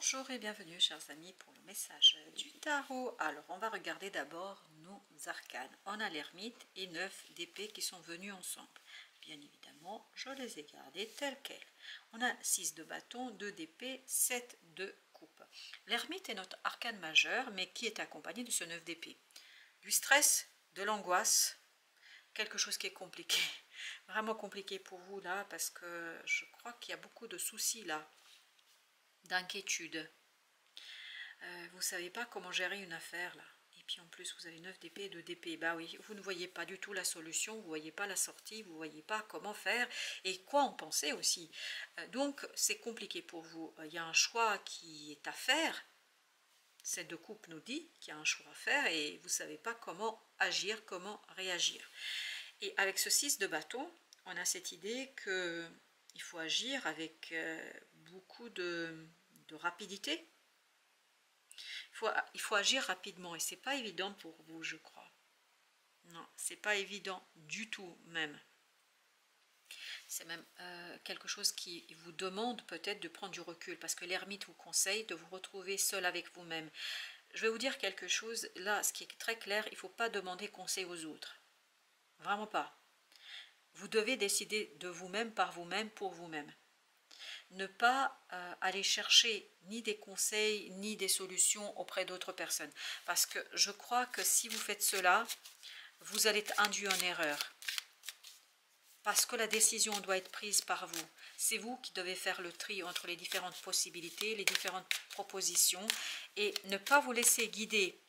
Bonjour et bienvenue chers amis pour le message du tarot. Alors on va regarder d'abord nos arcanes. On a l'ermite et 9 d'épée qui sont venus ensemble. Bien évidemment, je les ai gardés tels quels. On a 6 de bâton, 2 d'épée, 7 de coupe. L'ermite est notre arcane majeur, mais qui est accompagné de ce 9 d'épée. Du stress, de l'angoisse, quelque chose qui est compliqué. Vraiment compliqué pour vous là, parce que je crois qu'il y a beaucoup de soucis là, d'inquiétude. Vous ne savez pas comment gérer une affaire là. Et puis en plus vous avez 9 d'épée et 2 d'épée. Bah oui, vous ne voyez pas du tout la solution, vous ne voyez pas la sortie, vous ne voyez pas comment faire et quoi en penser aussi. Donc c'est compliqué pour vous. Il y a un choix qui est à faire. Cette de coupe nous dit qu'il y a un choix à faire et vous ne savez pas comment agir, comment réagir. Et avec ce 6 de bâton, on a cette idée qu'il faut agir avec beaucoup de rapidité. Il faut agir rapidement et c'est pas évident pour vous, je crois. Non, c'est pas évident du tout même. C'est même quelque chose qui vous demande peut-être de prendre du recul parce que l'ermite vous conseille de vous retrouver seul avec vous-même. Je vais vous dire quelque chose, là, ce qui est très clair, il ne faut pas demander conseil aux autres. Vraiment pas. Vous devez décider de vous-même, par vous-même, pour vous-même. Ne pas aller chercher ni des conseils ni des solutions auprès d'autres personnes. Parce que je crois que si vous faites cela, vous allez être induit en erreur. Parce que la décision doit être prise par vous. C'est vous qui devez faire le tri entre les différentes possibilités, les différentes propositions. Et ne pas vous laisser guider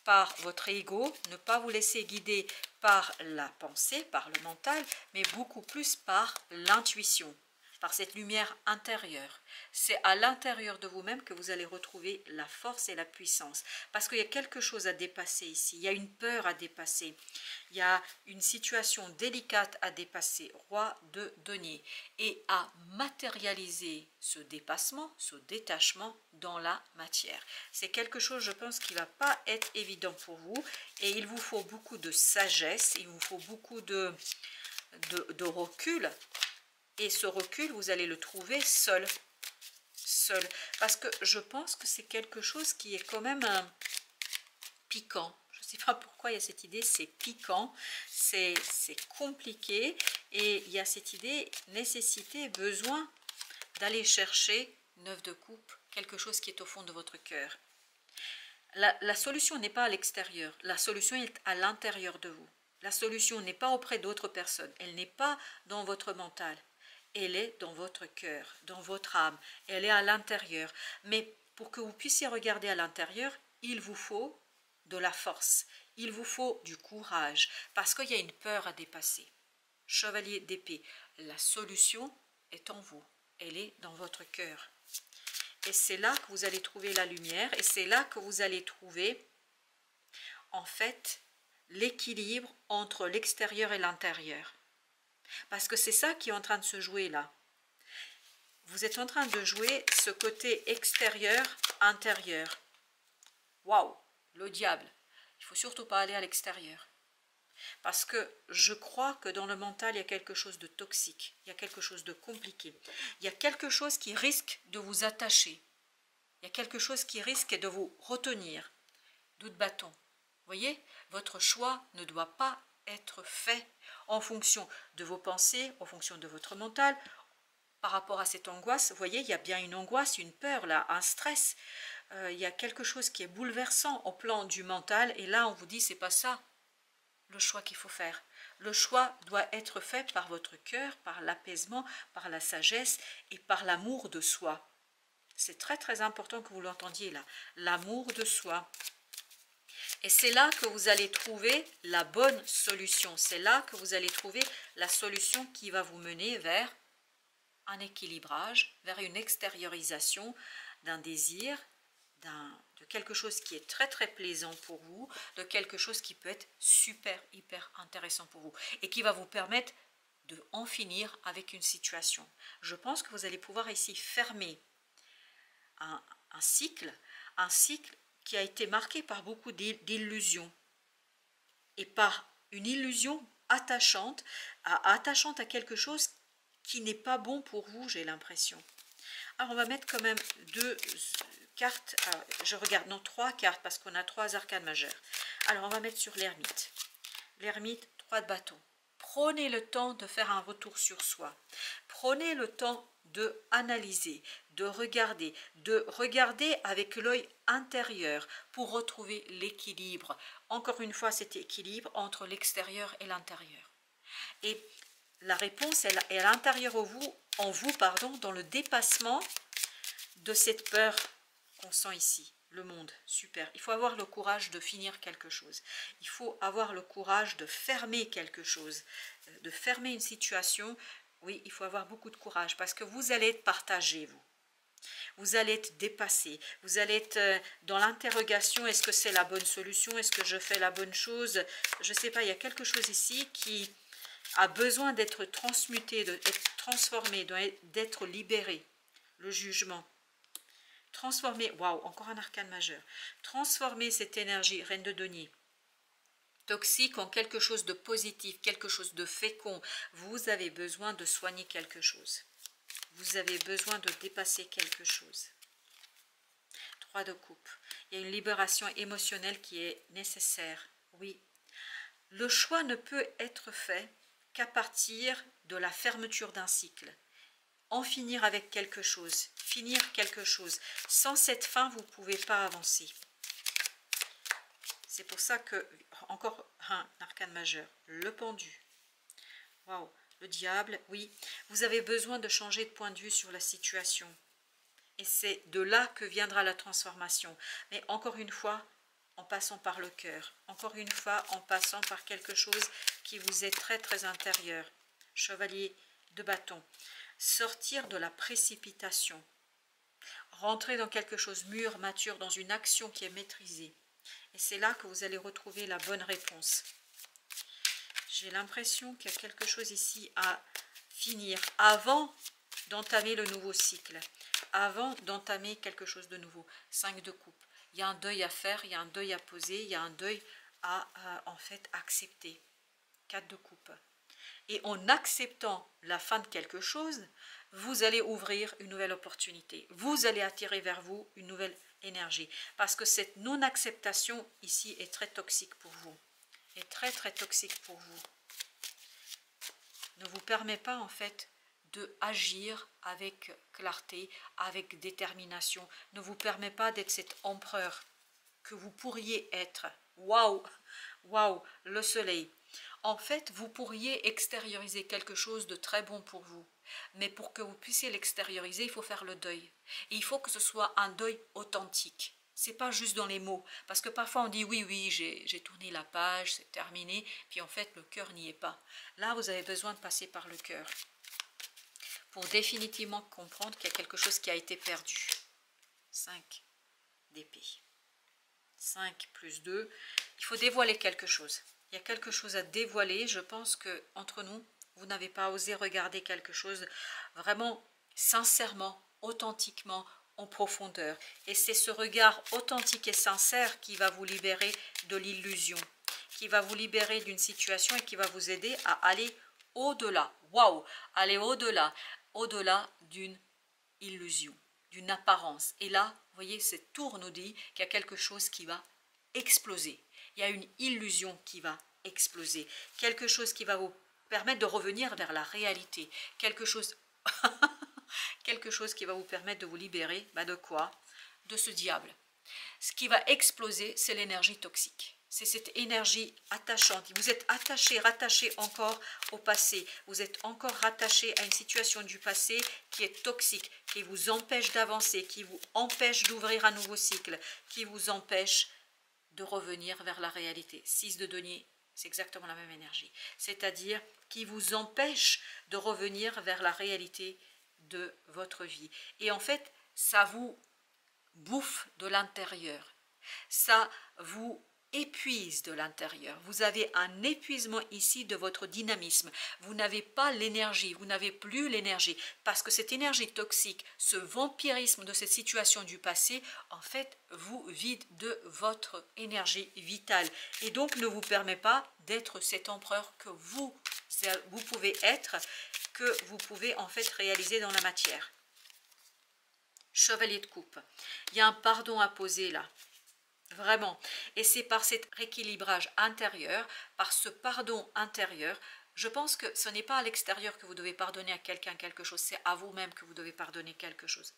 par votre ego, ne pas vous laisser guider par la pensée, par le mental, mais beaucoup plus par l'intuition, par cette lumière intérieure. C'est à l'intérieur de vous-même que vous allez retrouver la force et la puissance. Parce qu'il y a quelque chose à dépasser ici, il y a une peur à dépasser, il y a une situation délicate à dépasser, roi de denier, et à matérialiser ce dépassement, ce détachement dans la matière. C'est quelque chose, je pense, qui ne va pas être évident pour vous, et il vous faut beaucoup de sagesse, il vous faut beaucoup de recul. Et ce recul, vous allez le trouver seul. Parce que je pense que c'est quelque chose qui est quand même piquant. Je ne sais pas pourquoi il y a cette idée, c'est piquant, c'est compliqué. Et il y a cette idée, nécessité, besoin d'aller chercher 9 de coupe, quelque chose qui est au fond de votre cœur. La solution n'est pas à l'extérieur, la solution est à l'intérieur de vous. La solution n'est pas auprès d'autres personnes, elle n'est pas dans votre mental. Elle est dans votre cœur, dans votre âme, elle est à l'intérieur. Mais pour que vous puissiez regarder à l'intérieur, il vous faut de la force, il vous faut du courage, parce qu'il y a une peur à dépasser. Chevalier d'épée, la solution est en vous, elle est dans votre cœur. Et c'est là que vous allez trouver la lumière, et c'est là que vous allez trouver, en fait, l'équilibre entre l'extérieur et l'intérieur. Parce que c'est ça qui est en train de se jouer là. Vous êtes en train de jouer ce côté extérieur-intérieur. Waouh, le diable. Il ne faut surtout pas aller à l'extérieur. Parce que je crois que dans le mental, il y a quelque chose de toxique. Il y a quelque chose de compliqué. Il y a quelque chose qui risque de vous attacher. Il y a quelque chose qui risque de vous retenir. D'où de bâton. Vous voyez, votre choix ne doit pas être fait en fonction de vos pensées, en fonction de votre mental, par rapport à cette angoisse. Vous voyez, il y a bien une angoisse, une peur là, un stress. Il y a quelque chose qui est bouleversant au plan du mental. Et là, on vous dit, c'est pas ça le choix qu'il faut faire. Le choix doit être fait par votre cœur, par l'apaisement, par la sagesse et par l'amour de soi. C'est très très important que vous l'entendiez là. L'amour de soi. Et c'est là que vous allez trouver la bonne solution. C'est là que vous allez trouver la solution qui va vous mener vers un équilibrage, vers une extériorisation d'un désir, de quelque chose qui est très très plaisant pour vous, de quelque chose qui peut être super hyper intéressant pour vous et qui va vous permettre de en finir avec une situation. Je pense que vous allez pouvoir ici fermer un cycle qui a été marqué par beaucoup d'illusions et par une illusion attachante à quelque chose qui n'est pas bon pour vous, j'ai l'impression. Alors on va mettre quand même 2 cartes. Alors, je regarde, non, 3 cartes parce qu'on a 3 arcanes majeures. Alors on va mettre sur l'ermite. L'ermite, 3 de bâton. Prenez le temps de faire un retour sur soi. Prenez le temps de analyser, de regarder avec l'œil intérieur pour retrouver l'équilibre. Encore une fois, cet équilibre entre l'extérieur et l'intérieur. Et la réponse est à l'intérieur en vous, dans le dépassement de cette peur qu'on sent ici. Le monde, super. Il faut avoir le courage de finir quelque chose. Il faut avoir le courage de fermer quelque chose, de fermer une situation. Oui, il faut avoir beaucoup de courage parce que vous allez être partagé, vous. Vous allez être dépassé. Vous allez être dans l'interrogation. Est-ce que c'est la bonne solution? Est-ce que je fais la bonne chose? Je ne sais pas, il y a quelque chose ici qui a besoin d'être transmuté, d'être transformé, d'être libéré. Le jugement. Transformer, waouh, encore un arcane majeur. Transformer cette énergie, reine de denier, toxique en quelque chose de positif, quelque chose de fécond. Vous avez besoin de soigner quelque chose. Vous avez besoin de dépasser quelque chose. 3 de coupe. Il y a une libération émotionnelle qui est nécessaire. Oui. Le choix ne peut être fait qu'à partir de la fermeture d'un cycle. En finir avec quelque chose, finir quelque chose. Sans cette fin, vous ne pouvez pas avancer. C'est pour ça que, encore un arcane majeur, le pendu. Waouh, le diable, oui. Vous avez besoin de changer de point de vue sur la situation. Et c'est de là que viendra la transformation. Mais encore une fois, en passant par le cœur. Encore une fois, en passant par quelque chose qui vous est très très intérieur. Chevalier de bâton. Sortir de la précipitation, rentrer dans quelque chose mûr, mature, dans une action qui est maîtrisée. Et c'est là que vous allez retrouver la bonne réponse. J'ai l'impression qu'il y a quelque chose ici à finir avant d'entamer le nouveau cycle, avant d'entamer quelque chose de nouveau. 5 de coupe. Il y a un deuil à faire, il y a un deuil à poser, il y a un deuil à en fait accepter. 4 de coupe. Et en acceptant la fin de quelque chose, vous allez ouvrir une nouvelle opportunité. Vous allez attirer vers vous une nouvelle énergie. Parce que cette non-acceptation ici est très toxique pour vous. Est très très toxique pour vous. Ne vous permet pas en fait de agir avec clarté, avec détermination. Ne vous permet pas d'être cet empereur que vous pourriez être. Waouh, waouh, le soleil. En fait, vous pourriez extérioriser quelque chose de très bon pour vous. Mais pour que vous puissiez l'extérioriser, il faut faire le deuil. Et il faut que ce soit un deuil authentique. C'est pas juste dans les mots. Parce que parfois on dit oui, oui, j'ai tourné la page, c'est terminé. Puis en fait, le cœur n'y est pas. Là, vous avez besoin de passer par le cœur. Pour définitivement comprendre qu'il y a quelque chose qui a été perdu. 5 d'épée. 5 plus 2. Il faut dévoiler quelque chose. Il y a quelque chose à dévoiler. Je pense que entre nous, vous n'avez pas osé regarder quelque chose vraiment sincèrement, authentiquement, en profondeur. Et c'est ce regard authentique et sincère qui va vous libérer de l'illusion, qui va vous libérer d'une situation et qui va vous aider à aller au-delà. Waouh! Aller au-delà, au-delà d'une illusion, d'une apparence. Et là, vous voyez, cette tour nous dit qu'il y a quelque chose qui va exploser. Il y a une illusion qui va exploser. Quelque chose qui va vous permettre de revenir vers la réalité. Quelque chose, quelque chose qui va vous permettre de vous libérer. De quoi? De ce diable. Ce qui va exploser, c'est l'énergie toxique. C'est cette énergie attachante. Vous êtes attaché, rattaché encore au passé. Vous êtes encore rattaché à une situation du passé qui est toxique, qui vous empêche d'avancer, qui vous empêche d'ouvrir un nouveau cycle, qui vous empêche de revenir vers la réalité. 6 de denier, c'est exactement la même énergie. C'est-à-dire qui vous empêche de revenir vers la réalité de votre vie. Et en fait, ça vous bouffe de l'intérieur. Ça vous épuise de l'intérieur. Vous avez un épuisement ici de votre dynamisme. Vous n'avez pas l'énergie, vous n'avez plus l'énergie. Parce que cette énergie toxique, ce vampirisme de cette situation du passé, en fait, vous vide de votre énergie vitale. Et donc, ne vous permet pas d'être cet empereur que vous pouvez être, que vous pouvez en fait réaliser dans la matière. Chevalier de coupe. Il y a un pardon à poser là. Vraiment. Et c'est par cet rééquilibrage intérieur, par ce pardon intérieur, je pense que ce n'est pas à l'extérieur que vous devez pardonner à quelqu'un quelque chose, c'est à vous-même que vous devez pardonner quelque chose.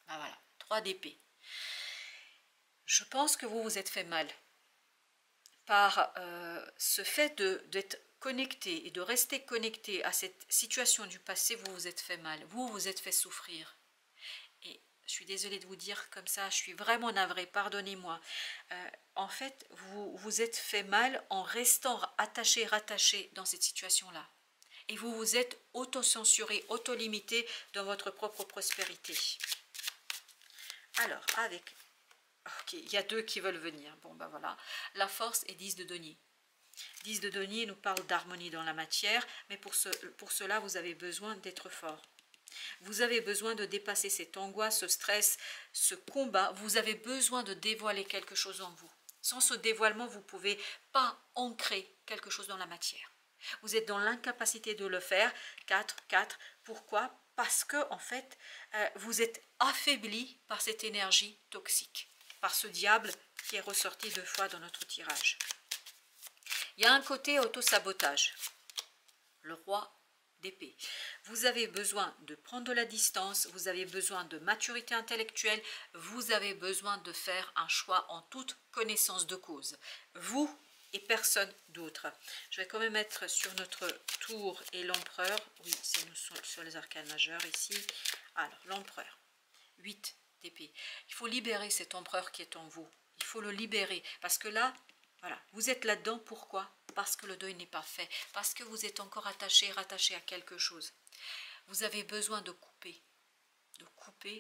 Ben voilà, 3 d'épée. Je pense que vous vous êtes fait mal par ce fait d'être connecté et de rester connecté à cette situation du passé. Vous vous êtes fait mal, vous vous êtes fait souffrir. Et je suis désolée de vous dire comme ça, je suis vraiment navrée, pardonnez-moi. En fait, vous vous êtes fait mal en restant attaché, rattaché dans cette situation-là. Et vous vous êtes auto-censuré, auto-limité dans votre propre prospérité. Alors, avec... Ok, il y a 2 qui veulent venir. Bon, ben voilà. La force et 10 de denier. 10 de denier nous parle d'harmonie dans la matière, mais pour cela, vous avez besoin d'être fort. Vous avez besoin de dépasser cette angoisse, ce stress, ce combat. Vous avez besoin de dévoiler quelque chose en vous. Sans ce dévoilement, vous ne pouvez pas ancrer quelque chose dans la matière. Vous êtes dans l'incapacité de le faire. 4, 4. Pourquoi? Parce que, en fait, vous êtes affaibli par cette énergie toxique, par ce diable qui est ressorti 2 fois dans notre tirage. Il y a un côté auto-sabotage. Le roi d'épée. Vous avez besoin de prendre de la distance, vous avez besoin de maturité intellectuelle, vous avez besoin de faire un choix en toute connaissance de cause. Vous et personne d'autre. Je vais quand même mettre sur notre tour et l'empereur. Oui, c'est nous sur les arcanes majeurs ici. Alors, l'empereur. 8 d'épée. Il faut libérer cet empereur qui est en vous. Il faut le libérer. Parce que là, voilà, vous êtes là-dedans. Pourquoi? Parce que le deuil n'est pas fait. Parce que vous êtes encore attaché, rattaché à quelque chose. Vous avez besoin de couper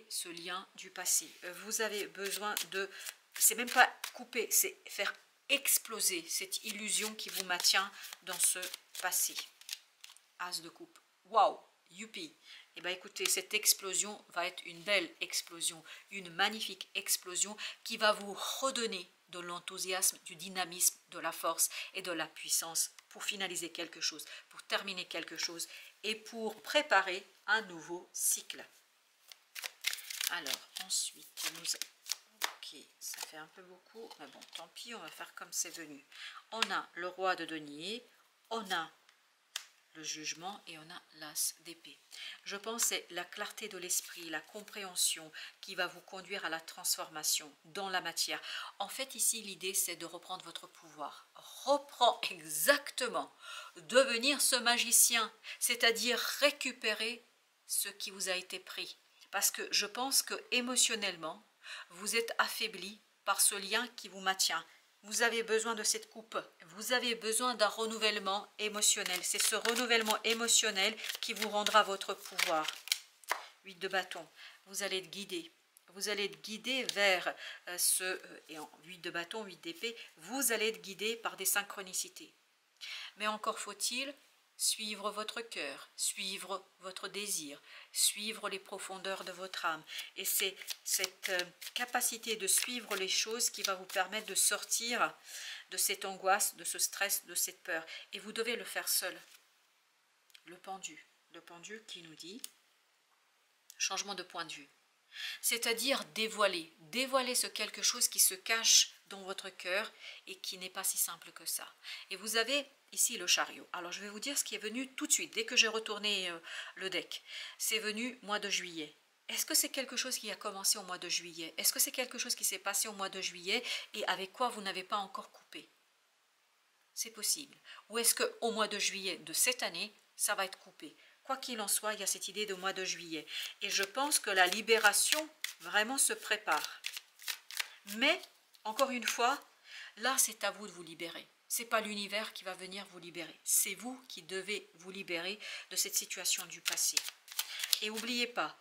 ce lien du passé. Vous avez besoin de... C'est même pas couper, c'est faire exploser cette illusion qui vous maintient dans ce passé. As de coupe. Waouh, youpi. Eh bien écoutez, cette explosion va être une belle explosion, une magnifique explosion qui va vous redonner de l'enthousiasme, du dynamisme, de la force et de la puissance pour finaliser quelque chose, pour terminer quelque chose et pour préparer un nouveau cycle. Alors ensuite, ok, ça fait un peu beaucoup, mais bon, tant pis, on va faire comme c'est venu. On a le roi de denier, on a le jugement et on a l'as d'épée. Je pense que c'est la clarté de l'esprit, la compréhension qui va vous conduire à la transformation dans la matière. En fait, ici, l'idée, c'est de reprendre votre pouvoir. Reprends exactement, devenir ce magicien, c'est-à-dire récupérer ce qui vous a été pris. Parce que je pense que émotionnellement, vous êtes affaibli par ce lien qui vous maintient. Vous avez besoin de cette coupe, vous avez besoin d'un renouvellement émotionnel. C'est ce renouvellement émotionnel qui vous rendra votre pouvoir. 8 de bâton, vous allez être guidé. Vous allez être guidé vers et en 8 de bâton, 8 d'épée, vous allez être guidé par des synchronicités. Mais encore faut-il suivre votre cœur, suivre votre désir, suivre les profondeurs de votre âme. Et c'est cette capacité de suivre les choses qui va vous permettre de sortir de cette angoisse, de ce stress, de cette peur. Et vous devez le faire seul. Le pendu qui nous dit changement de point de vue. C'est-à-dire dévoiler ce quelque chose qui se cache dans votre cœur et qui n'est pas si simple que ça. Et vous avez ici le chariot. Alors je vais vous dire ce qui est venu tout de suite, dès que j'ai retourné le deck. C'est venu mois de juillet. Est-ce que c'est quelque chose qui a commencé au mois de juillet? Est-ce que c'est quelque chose qui s'est passé au mois de juillet et avec quoi vous n'avez pas encore coupé? C'est possible. Ou est-ce qu'au mois de juillet de cette année, ça va être coupé? Quoi qu'il en soit, il y a cette idée de mois de juillet. Et je pense que la libération vraiment se prépare. Mais, encore une fois, là c'est à vous de vous libérer. Ce n'est pas l'univers qui va venir vous libérer. C'est vous qui devez vous libérer de cette situation du passé. Et n'oubliez pas,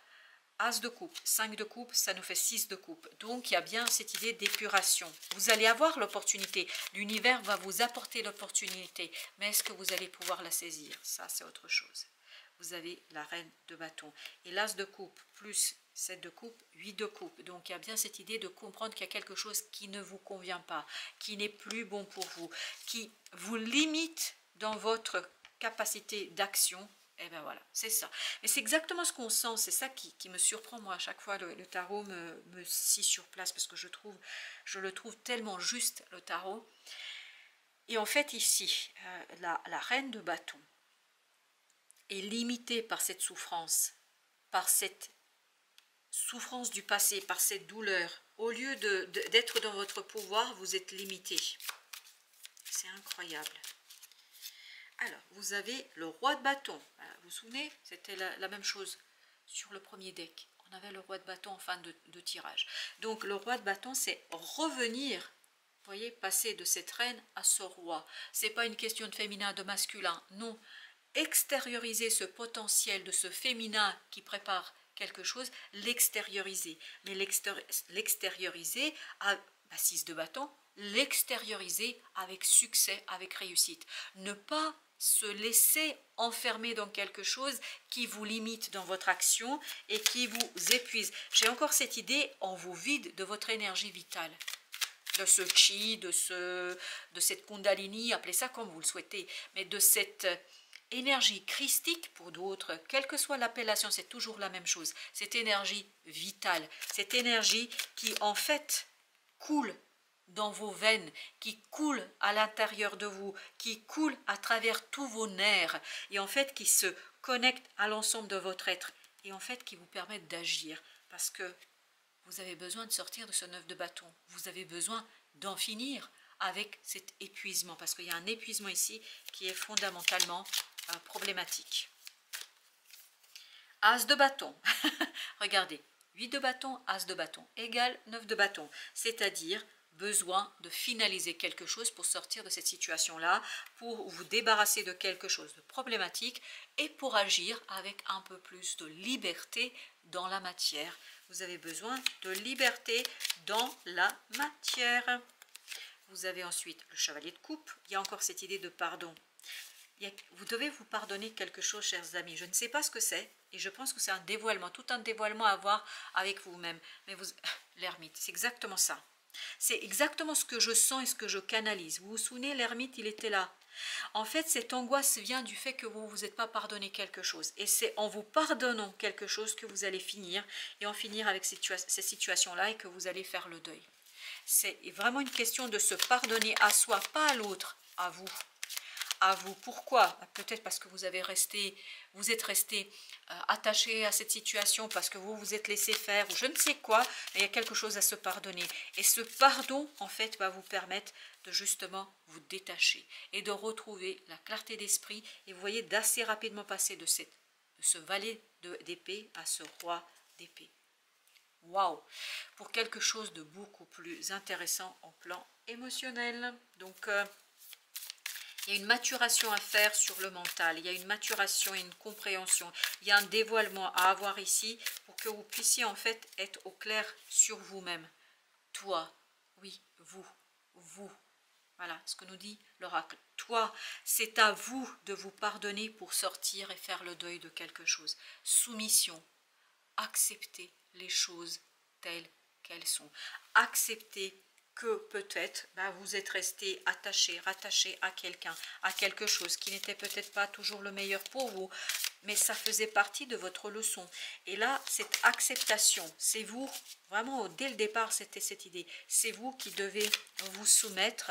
As de coupe, 5 de coupe, ça nous fait 6 de coupe. Donc, il y a bien cette idée d'épuration. Vous allez avoir l'opportunité. L'univers va vous apporter l'opportunité. Mais est-ce que vous allez pouvoir la saisir? Ça, c'est autre chose. Vous avez la reine de bâton. Et l'as de coupe plus 7 de coupe, 8 de coupe. Donc, il y a bien cette idée de comprendre qu'il y a quelque chose qui ne vous convient pas, qui n'est plus bon pour vous, qui vous limite dans votre capacité d'action Et ben voilà, c'est ça. Mais c'est exactement ce qu'on sent, c'est ça qui me surprend, moi, à chaque fois, le tarot me scie sur place, parce que je le trouve tellement juste, le tarot. Et en fait, ici, la reine de bâton est limitée par cette souffrance du passé, par cette douleur. Au lieu d'être dans votre pouvoir, vous êtes limité. C'est incroyable. Alors, vous avez le roi de bâton. Vous vous souvenez, c'était la même chose sur le premier deck. On avait le roi de bâton en fin de tirage. Donc, le roi de bâton, c'est revenir, vous voyez, passer de cette reine à ce roi. C'est pas une question de féminin, de masculin, non. Extérioriser ce potentiel de ce féminin qui prépare quelque chose, l'extérioriser. Mais l'extérioriser à 6 de bâton, l'extérioriser avec succès, avec réussite. Ne pas se laisser enfermer dans quelque chose qui vous limite dans votre action et qui vous épuise. J'ai encore cette idée, on vous vide de votre énergie vitale, de ce chi, de cette kundalini, appelez ça comme vous le souhaitez, mais de cette énergie christique pour d'autres, quelle que soit l'appellation, c'est toujours la même chose. Cette énergie vitale, cette énergie qui en fait coule dans vos veines, qui coule à l'intérieur de vous, qui coule à travers tous vos nerfs, et en fait qui se connecte à l'ensemble de votre être, et en fait qui vous permettent d'agir, parce que vous avez besoin de sortir de ce 9 de bâton, vous avez besoin d'en finir avec cet épuisement, parce qu'il y a un épuisement ici qui est fondamentalement problématique. As de bâton, regardez, 8 de bâton, As de bâton, égale 9 de bâton, c'est-à-dire besoin de finaliser quelque chose pour sortir de cette situation-là, pour vous débarrasser de quelque chose de problématique et pour agir avec un peu plus de liberté dans la matière. Vous avez besoin de liberté dans la matière. Vous avez ensuite le chevalier de coupe. Il y a encore cette idée de pardon. Vous devez vous pardonner quelque chose, chers amis. Je ne sais pas ce que c'est et je pense que c'est un dévoilement, tout un dévoilement à voir avec vous-même. Mais l'ermite, c'est exactement ça. C'est exactement ce que je sens et ce que je canalise. Vous vous souvenez, l'ermite, il était là. En fait, cette angoisse vient du fait que vous ne vous êtes pas pardonné quelque chose. Et c'est en vous pardonnant quelque chose que vous allez finir et en finir avec ces situations-là et que vous allez faire le deuil. C'est vraiment une question de se pardonner à soi, pas à l'autre, à vous. À vous. Pourquoi? Peut-être parce que vous êtes resté attaché à cette situation, parce que vous vous êtes laissé faire, ou je ne sais quoi, mais il y a quelque chose à se pardonner. Et ce pardon, en fait, va vous permettre de justement vous détacher et de retrouver la clarté d'esprit. Et vous voyez, d'assez rapidement passer de ce valet d'épée à ce roi d'épée. Waouh! Pour quelque chose de beaucoup plus intéressant en plan émotionnel. Donc, il y a une maturation à faire sur le mental, il y a une maturation et une compréhension, il y a un dévoilement à avoir ici pour que vous puissiez en fait être au clair sur vous-même. Toi, oui, vous, voilà ce que nous dit l'oracle. Toi, c'est à vous de vous pardonner pour sortir et faire le deuil de quelque chose. Soumission, accepter les choses telles qu'elles sont. Accepter que peut-être vous êtes resté attaché, rattaché à quelqu'un, à quelque chose qui n'était peut-être pas toujours le meilleur pour vous, mais ça faisait partie de votre leçon. Et là, cette acceptation, c'est vous, vraiment dès le départ, c'était cette idée, c'est vous qui devez vous soumettre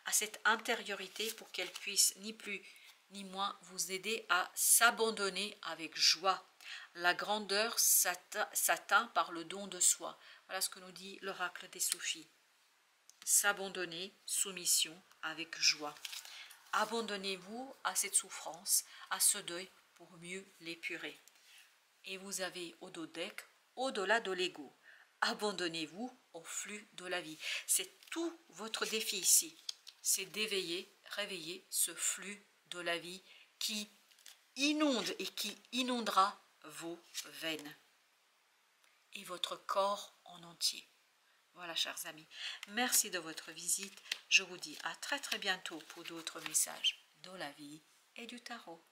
à cette intériorité pour qu'elle puisse ni plus ni moins vous aider à s'abandonner avec joie. La grandeur s'atteint par le don de soi. Voilà ce que nous dit l'oracle des Soufis. S'abandonner, soumission, avec joie. Abandonnez-vous à cette souffrance, à ce deuil, pour mieux l'épurer. Et vous avez au dos deck, au-delà de l'ego. Abandonnez-vous au flux de la vie. C'est tout votre défi ici. C'est d'éveiller, réveiller ce flux de la vie qui inonde et qui inondera vos veines et votre corps en entier. Voilà, chers amis, merci de votre visite. Je vous dis à très très bientôt pour d'autres messages de la vie et du tarot.